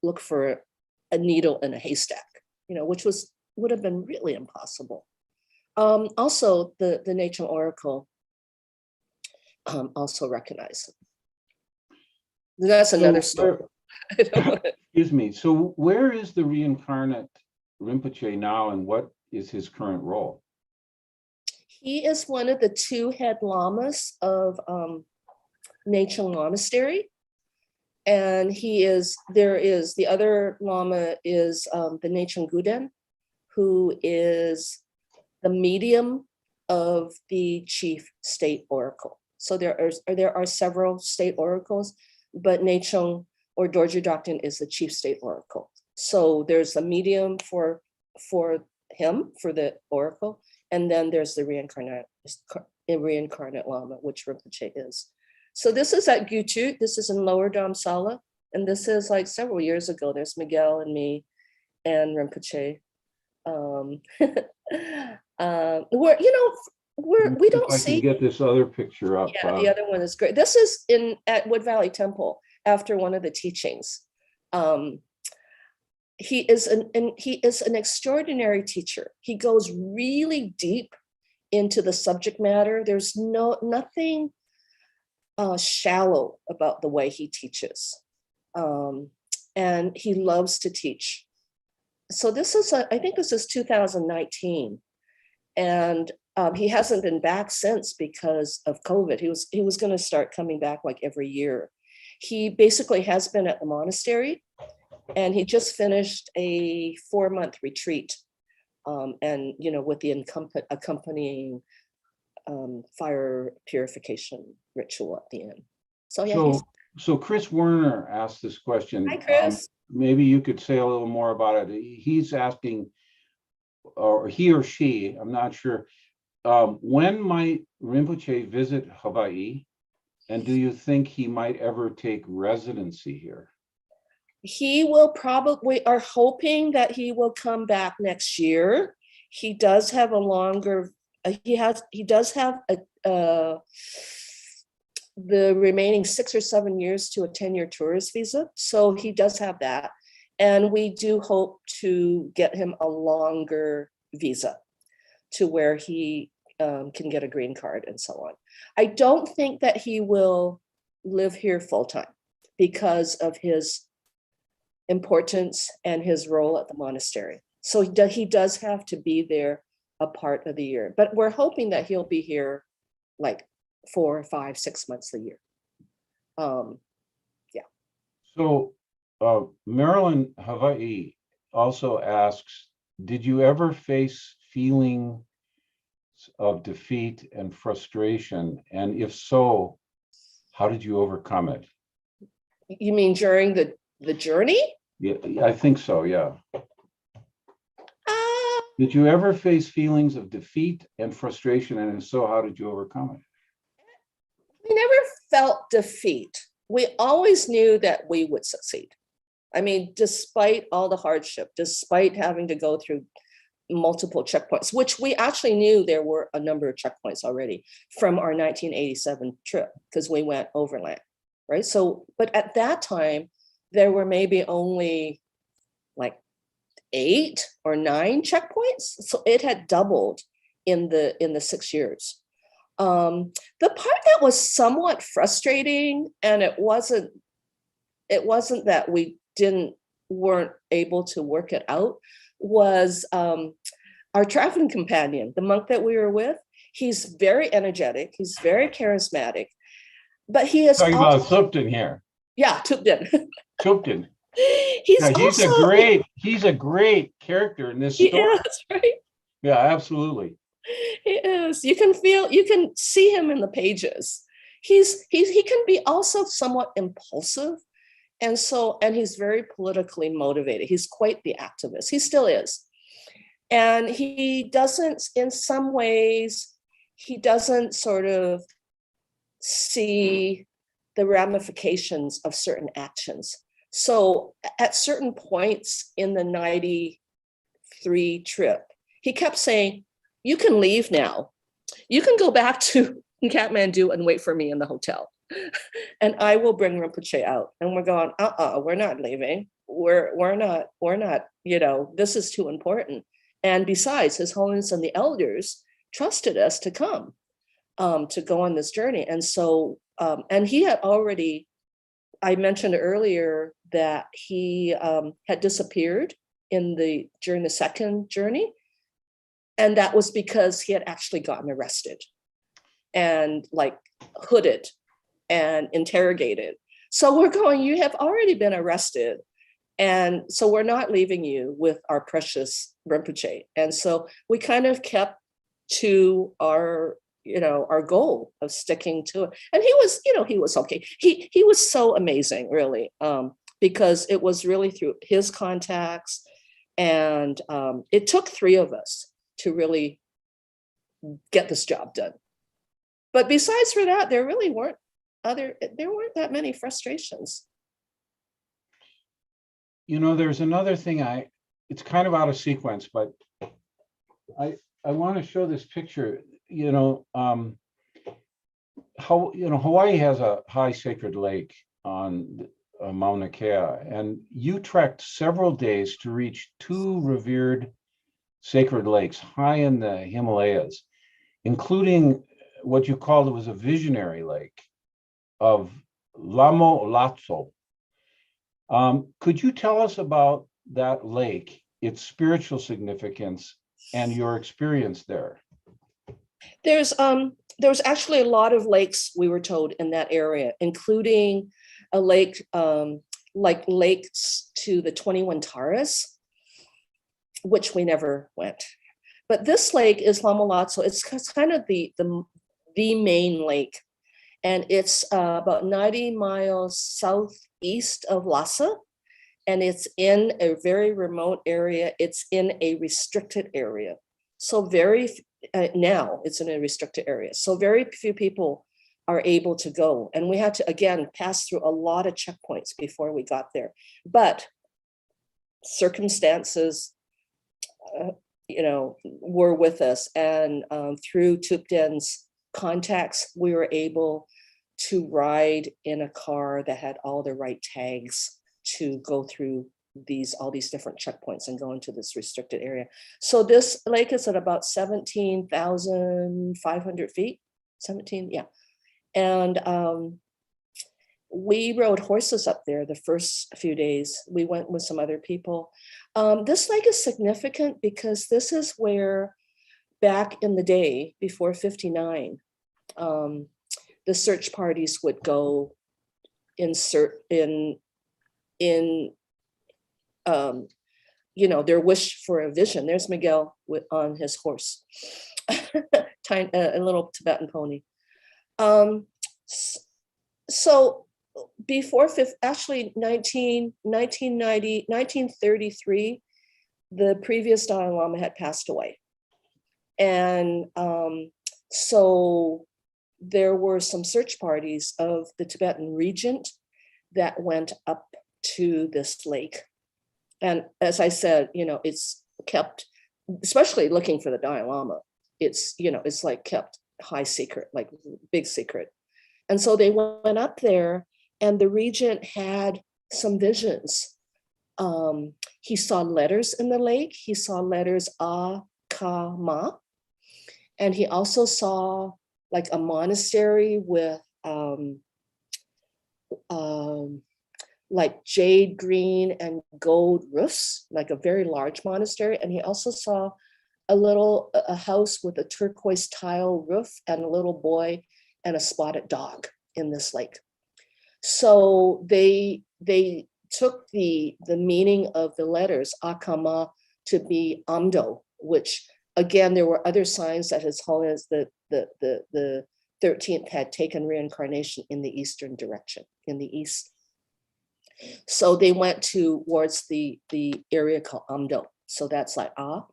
look for a needle in a haystack, which would have been really impossible. Also, the Nechung Oracle also recognized him. That's another story. I don't wanna- Excuse me. So where is the reincarnate Rinpoche now, and what is his current role? He is one of the two head lamas of Nechung Monastery. And the other lama is the Nechung Guden, who is the medium of the chief state oracle. So there are several state oracles, but Nechung or Dorje Drayang Ling is the chief state oracle. So there's a medium for him, for the oracle, and then there's the reincarnate lama, which Rinpoche is. So this is at Gutu. This is in Lower Dharamsala, and this is like several years ago. There's Miguel and me and Rinpoche. We don't If I see. can get this other picture up. Yeah, the other one is great. This is at Wood Valley Temple after one of the teachings. He is an extraordinary teacher. He goes really deep into the subject matter. There's nothing shallow about the way he teaches. And he loves to teach. So this is, I think this is 2019. And he hasn't been back since because of COVID. He was going to start coming back like every year. He basically has been at the monastery, and he just finished a 4-month retreat. And, with the accompanying fire purification ritual at the end. So yeah. So Chris Werner asked this question. Hi, Chris. Maybe you could say a little more about it. He's asking, or he or she, I'm not sure, when might Rinpoche visit Hawaii? And do you think he might ever take residency here? We are hoping that he will come back next year. He does have a longer, he does have the remaining 6 or 7 years to a 10-year tourist visa. So he does have that. And we do hope to get him a longer visa to where he can get a green card and so on. I don't think that he will live here full-time because of his importance and his role at the monastery. So he does have to be there a part of the year, but we're hoping that he'll be here like 4, 5, 6 months a year. Yeah. So Marilyn Hawaii also asks, did you ever face feeling of defeat and frustration? And if so, how did you overcome it? You mean during the journey? Yeah, I think so, yeah. Did you ever face feelings of defeat and frustration? And if so, how did you overcome it? We never felt defeat. We always knew that we would succeed. I mean, despite all the hardship, despite having to go through multiple checkpoints, which we actually knew there were a number of checkpoints already from our 1987 trip, because we went overland, right? So, but at that time, there were maybe only like 8 or 9 checkpoints. So it had doubled in the 6 years. The part that was somewhat frustrating, and it wasn't that we weren't able to work it out, was our traveling companion, the monk that we were with. He's very energetic, he's very charismatic, but he is talking about Thupten here. Yeah, Thupten. Thupten. He's a great character in this story. He is, right? Yeah, absolutely. He is. You can see him in the pages. He can be also somewhat impulsive, and he's very politically motivated. He's quite the activist. He still is. And he doesn't, in some ways, he doesn't sort of see the ramifications of certain actions. So at certain points in the 93 trip, he kept saying, you can leave now. You can go back to Kathmandu and wait for me in the hotel. And I will bring Rinpoche out. And we're going, we're not leaving. We're not, this is too important. And besides, His Holiness and the elders trusted us to come, to go on this journey. And so, and he had already I mentioned earlier that he had disappeared during the second journey. And that was because he had actually gotten arrested and like hooded and interrogated. So we're going, you have already been arrested. And so we're not leaving you with our precious Rinpoche. And so we kind of kept to our goal of sticking to it. And he was okay. He was so amazing, really, because it was really through his contacts. And it took 3 of us to really get this job done. But besides for that, there weren't that many frustrations. There's another thing it's kind of out of sequence, but I want to show this picture. Hawaii has a high sacred lake on Mauna Kea, and you trekked several days to reach 2 revered sacred lakes high in the Himalayas, including what you called was a visionary lake of Latso. Could you tell us about that lake, its spiritual significance, and your experience there? There was actually a lot of lakes, we were told, in that area, including a lake, like lakes to the 21 Taras, which we never went. But this lake is Lama Latso. It's kind of the main lake. And it's about 90 miles southeast of Lhasa. And it's in a very remote area. It's in a restricted area. So now it's in a restricted area. So very few people are able to go. And we had to, again, pass through a lot of checkpoints before we got there. But circumstances, were with us. And through Thupten's contacts, we were able to ride in a car that had all the right tags to go through all these different checkpoints and go into this restricted area. So this lake is at about 17,500 feet, 17, yeah. And we rode horses up there the first few days. We went with some other people. This lake is significant because this is where, back in the day, before 59, the search parties would go in their wish for a vision. There's Miguel on his horse, a little Tibetan pony. So before 1933, the previous Dalai Lama had passed away. And so there were some search parties of the Tibetan regent that went up to this lake. And as I said, it's kept, especially looking for the Dalai Lama, it's like kept high secret, like big secret. And so they went up there, and the regent had some visions. He saw letters in the lake. He saw letters A, Ka, Ma. And he also saw like a monastery with like jade green and gold roofs, like a very large monastery. And he also saw a house with a turquoise tile roof and a little boy and a spotted dog in this lake. So they took the meaning of the letters Akama to be Amdo, which again, there were other signs that His Holiness the 13th had taken reincarnation in the eastern direction, in the east. So they went towards the area called Amdo. So that's like Ah.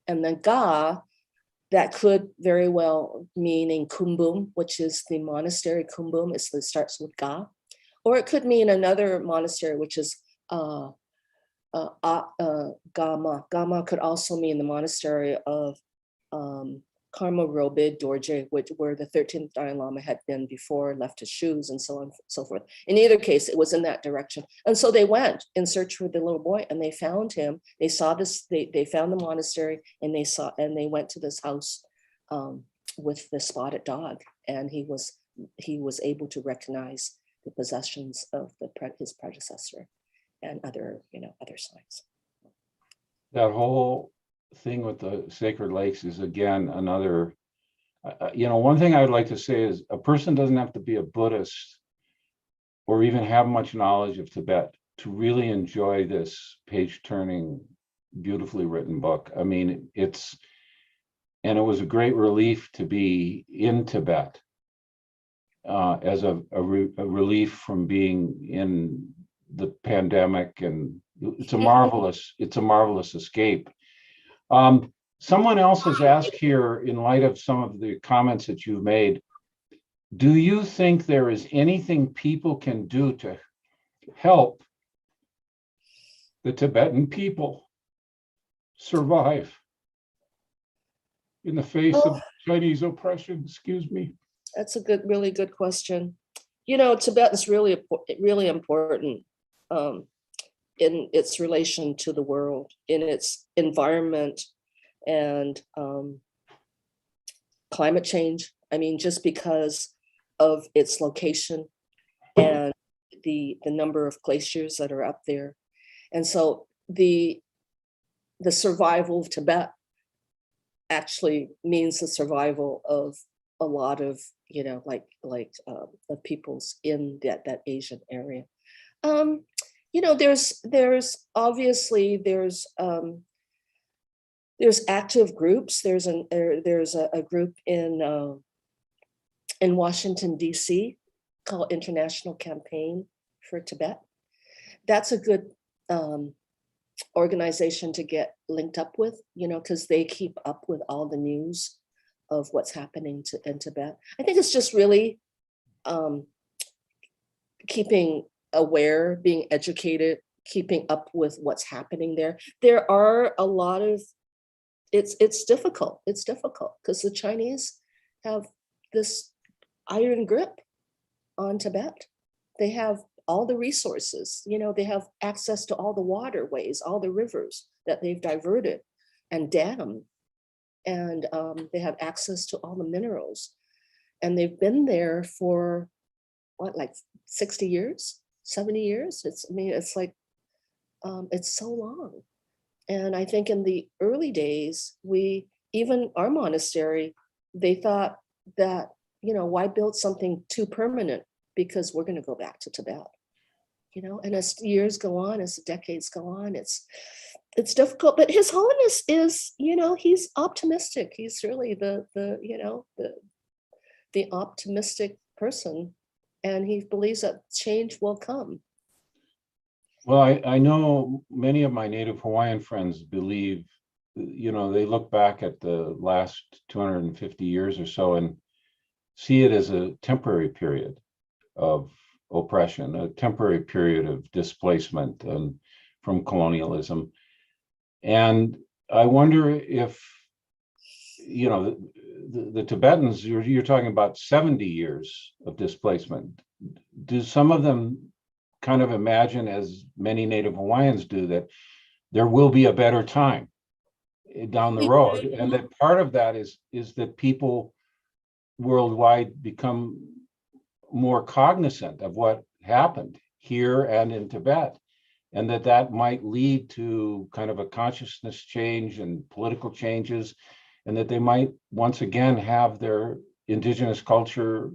And then Ga, that could very well mean Kumbum, which is the monastery Kumbum. It starts with Ga. Or it could mean another monastery, which is Gama. Gama could also mean the monastery of Karma Robid Dorje, where the 13th Dalai Lama had been before, left his shoes, and so on and so forth. In either case, it was in that direction. And so they went in search for the little boy, and they found him. They saw this, they found the monastery, and they went to this house with the spotted dog, and he was able to recognize the possessions of his predecessor and other, other signs. That whole thing with the sacred lakes is again another, one thing I would like to say is a person doesn't have to be a Buddhist or even have much knowledge of Tibet to really enjoy this page-turning, beautifully written book. I mean, it was a great relief to be in Tibet as a relief from being in the pandemic, and it's a marvelous escape. Someone else has asked here, in light of some of the comments that you've made, do you think there is anything people can do to help the Tibetan people survive in the face of Chinese oppression? Excuse me. That's a really good question. Tibet is really important in its relation to the world, in its environment and climate change. I mean, just because of its location and the number of glaciers that are up there. And so the survival of Tibet actually means the survival of a lot of, of peoples in that Asian area. There's obviously there's active groups. There's a group in Washington, D.C. called International Campaign for Tibet. That's a good organization to get linked up with, because they keep up with all the news of what's happening in Tibet. I think it's just really keeping aware, being educated, keeping up with what's happening there. There are a lot of, it's difficult. It's difficult because the Chinese have this iron grip on Tibet. They have all the resources, they have access to all the waterways, all the rivers that they've diverted and dammed. And they have access to all the minerals. And they've been there for like 60 years, 70 years? It's like, it's so long. And I think in the early days, even our monastery, they thought that, why build something too permanent? Because we're going to go back to Tibet, and as years go on, as the decades go on, it's difficult. But His Holiness is, he's optimistic. He's really the optimistic person, and he believes that change will come. Well, I know many of my Native Hawaiian friends believe, they look back at the last 250 years or so and see it as a temporary period of oppression, a temporary period of displacement and from colonialism. And I wonder if, the Tibetans, you're talking about 70 years of displacement. Do some of them kind of imagine, as many Native Hawaiians do, that there will be a better time down the road, and that part of that is that people worldwide become more cognizant of what happened here and in Tibet, and that might lead to kind of a consciousness change and political changes, and that they might once again have their indigenous culture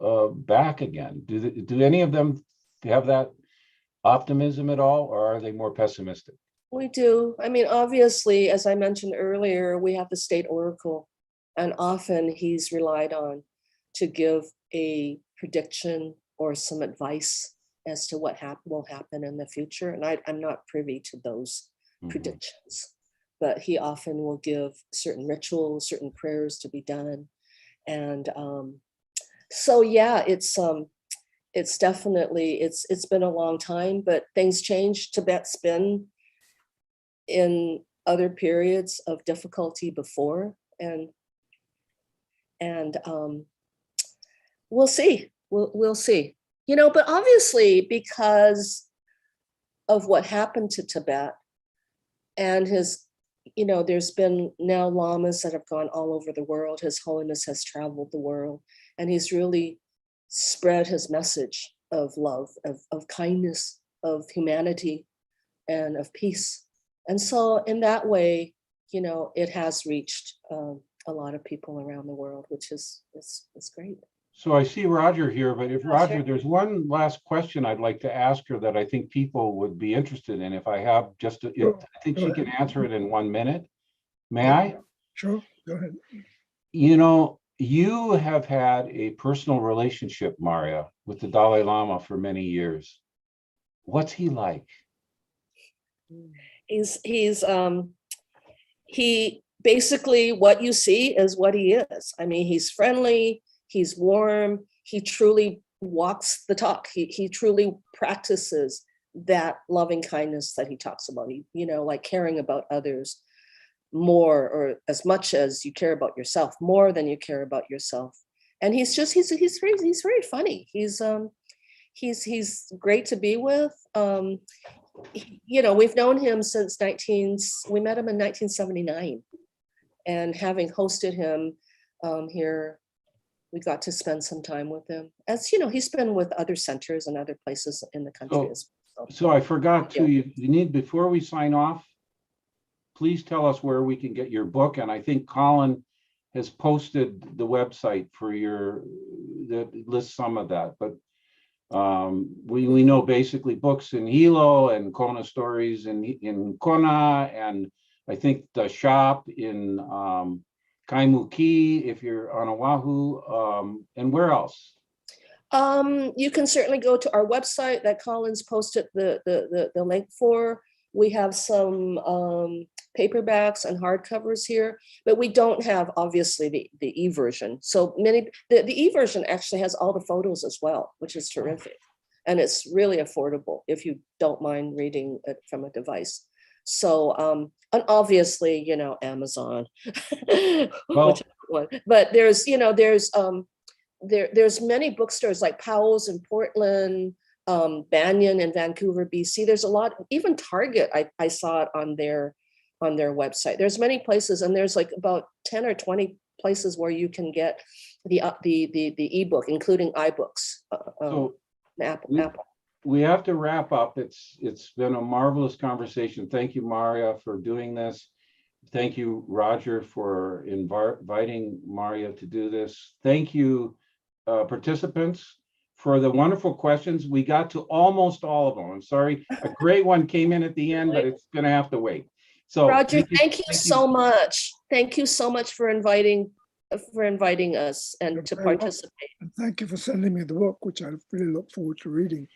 back again. Do any of them have that optimism at all, or are they more pessimistic? We do. I mean, obviously, as I mentioned earlier, we have the state oracle, and often he's relied on to give a prediction or some advice as to what will happen in the future. And I'm not privy to those predictions, but he often will give certain rituals, certain prayers to be done. And so, yeah, it's definitely, it's been a long time, but things change. Tibet's been in other periods of difficulty before, and we'll see. We'll see. But obviously, because of what happened to Tibet and his, there's been now lamas that have gone all over the world. His Holiness has traveled the world, and he's really spread his message love, of kindness, of humanity, and of peace. And so in that way, it has reached a lot of people around the world, which is great. So I see Roger here, but if Roger, Sure. there's one last question I'd like to ask her that I think people would be interested in. If I have just, I think she can answer it in 1 minute. May I? Sure, go ahead. You have had a personal relationship, Marya, with the Dalai Lama for many years. What's he like? He basically, what you see is what he is. I mean, he's friendly, he's warm, he truly walks the talk. He truly practices that loving kindness that he talks about. Like caring about others more, or as much as you care about yourself, more than you care about yourself. And he's very funny. He's great to be with. We've known him since we met him in 1979, and having hosted him here, we got to spend some time with him. As he's been with other centers and other places in the country as well. So I forgot to, you need, before we sign off, please tell us where we can get your book. And I think Colin has posted the website for that lists some of that, but we know basically books in Hilo and Kona stories in Kona, and I think the shop in Kaimuki if you're on Oahu, and where else? You can certainly go to our website that Colin's posted the link for. We have some paperbacks and hardcovers here, but we don't have obviously the e-version. So the e-version actually has all the photos as well, which is terrific. And it's really affordable if you don't mind reading it from a device. So, and obviously, Amazon, Well, but there's many bookstores like Powell's in Portland, Banyan in Vancouver, BC. There's a lot, even Target, I saw it on their website. There's many places, and there's like about 10 or 20 places where you can get the ebook, including iBooks. Apple. We have to wrap up. It's been a marvelous conversation. Thank you, Marya, for doing this. Thank you, Roger, for inviting Marya to do this. Thank you, participants, for the wonderful questions. We got to almost all of them. I'm sorry, a great one came in at the end, but it's going to have to wait. So, Roger, thank you so much. Thank you so much for inviting us and to participate. And thank you for sending me the book, which I really look forward to reading.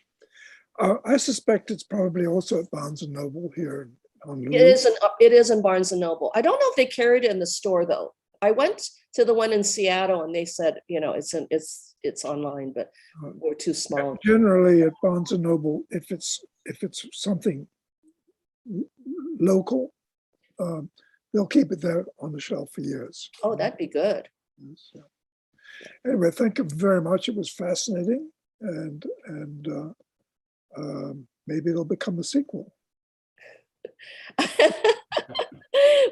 I suspect it's probably also at Barnes & Noble here in Honolulu. It is in Barnes & Noble. I don't know if they carried it in the store though. I went to the one in Seattle and they said, it's online, but we're too small. Generally at Barnes & Noble, if it's something local, they'll keep it there on the shelf for years. Oh, that'd be good. So, anyway, thank you very much. It was fascinating, and maybe it'll become a sequel.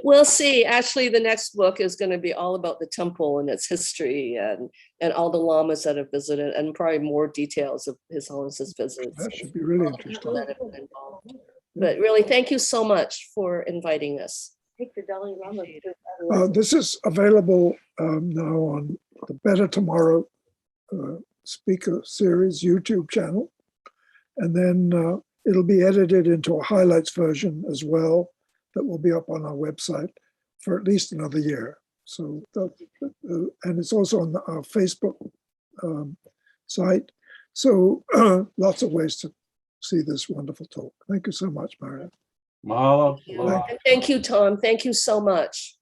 We'll see. Actually, the next book is going to be all about the temple and its history and all the lamas that have visited, and probably more details of His Holiness's visits. That should be really interesting. That have been involved. But really, thank you so much for inviting us. Take the Dalai Lama. This is available now on the Better Tomorrow speaker series YouTube channel, and then it'll be edited into a highlights version as well that will be up on our website for at least another year. So, and it's also on our Facebook site. So lots of ways to see this wonderful talk. Thank you so much, Marya. Mahalo. Thank you, Tom. Thank you so much.